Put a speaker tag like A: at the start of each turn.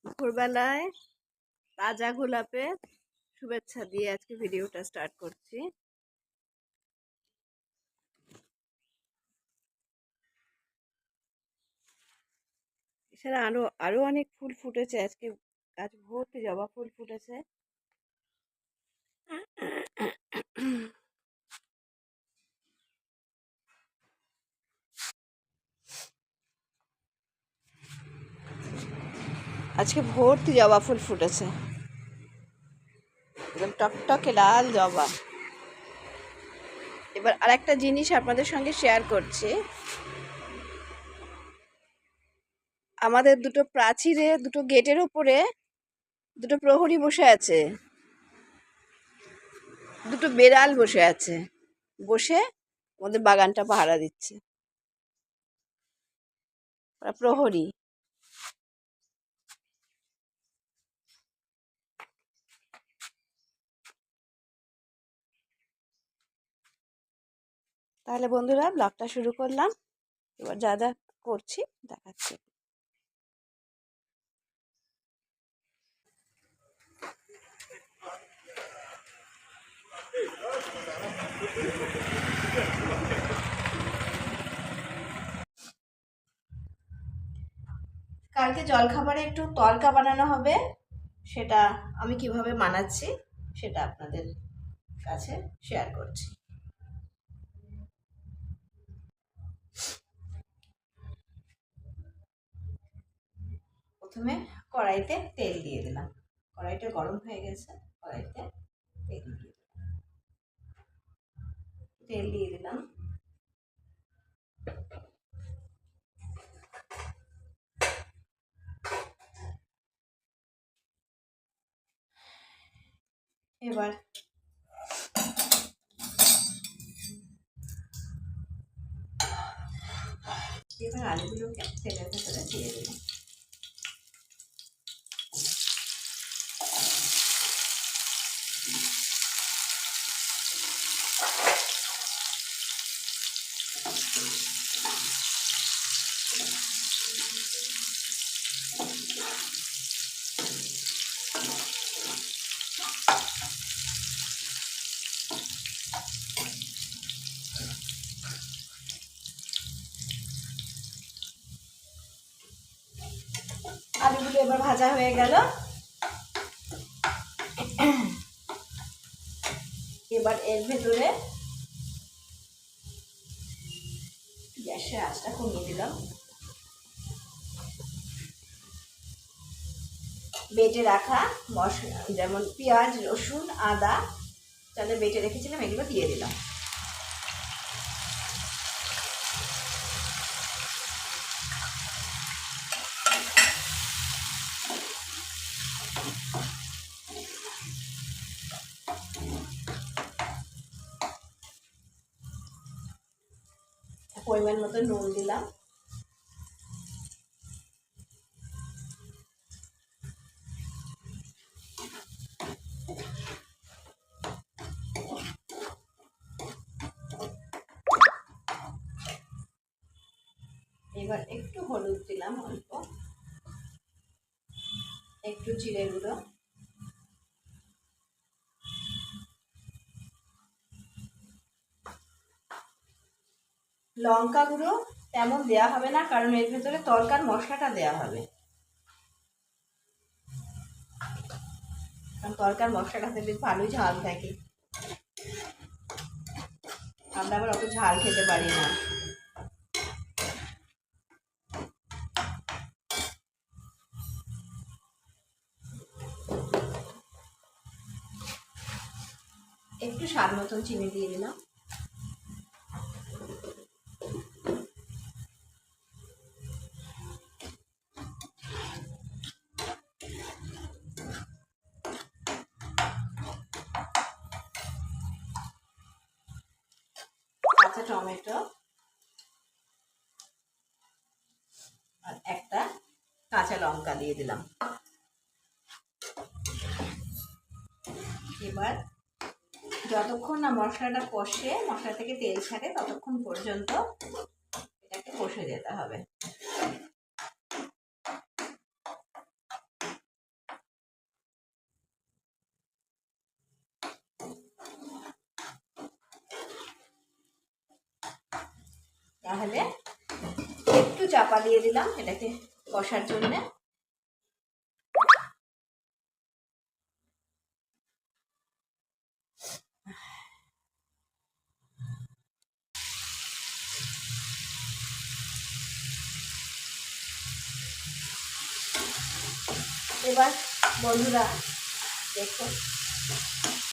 A: দুপুরবেলায় তাজা গোলাপের শুভেচ্ছা দিয়ে আজকে ভিডিওটা স্টার্ট করছি। এছাড়া আরো অনেক ফুল ফুটেছে আজকে, গাছ ভর্তি জবা ফুল ফুটেছে। আজকে ভর্তি জবা ফুল ফুটেছে, একদম টকটকে লাল জবা। এবার আরেকটা জিনিস আপনাদের সঙ্গে শেয়ার করছি। আমাদের দুটো প্রাচীরে, দুটো গেটের উপরে দুটো প্রহরী বসে আছে, দুটো বেড়াল বসে আছে, বসে আমাদের বাগানটা পাহারা দিচ্ছে। প্রহরী। তাহলে বন্ধুরা, ব্লগটা শুরু করলাম। এবার যা যা করছি দেখাচ্ছি। কালকে জলখাবারে একটু তড়কা বানানো হবে, সেটা আমি কিভাবে বানাচ্ছি সেটা আপনাদের কাছে শেয়ার করছি। প্রথমে কড়াইতে তেল দিয়ে দিলাম। কড়াইটা গরম হয়ে গেছে, কড়াইতে তেল দিয়ে দিলাম। এবার আলুগুলোকে তেলের ভেতরে দিয়ে দিলাম। আলুগুলো এবার ভাজা হয়ে গেল। এবার এর ভেতরে গ্যাসের আঁচটা কমিয়ে দিলাম। বেটে রাখা মশলা, যেমন পেঁয়াজ, রসুন, আদা তাহলে বেটে রেখেছিলাম, এগুলো দিয়ে দিলাম। পরিমাণ মতো নুন দিলাম। এবার একটু হলুদ দিলাম, অল্প একটু জিরে গুঁড়ো, লঙ্কা গুঁড়ো তেমন দেওয়া হবে না, কারণ এর ভেতরে তরকার মশলাটা দেওয়া হবে। কারণ তরকার মশলাটাতে বেশ ভালোই ঝাল থাকে, আমরা আবার অত ঝাল খেতে পারি না। একটু স্বাদ মতন চিনি দিয়ে দিলাম। কাঁচা টমেটো আর একটা কাঁচা লঙ্কা দিয়ে দিলাম। এবার যতক্ষণ না মশলাটা কষে, মশলা থেকে তেল ছাড়ে, ততক্ষণ পর্যন্ত এটাকে কষে যেতে হবে। তাহলে একটু চাপা দিয়ে দিলাম এটাকে কষার জন্য। এবার বন্ধুরা দেখুন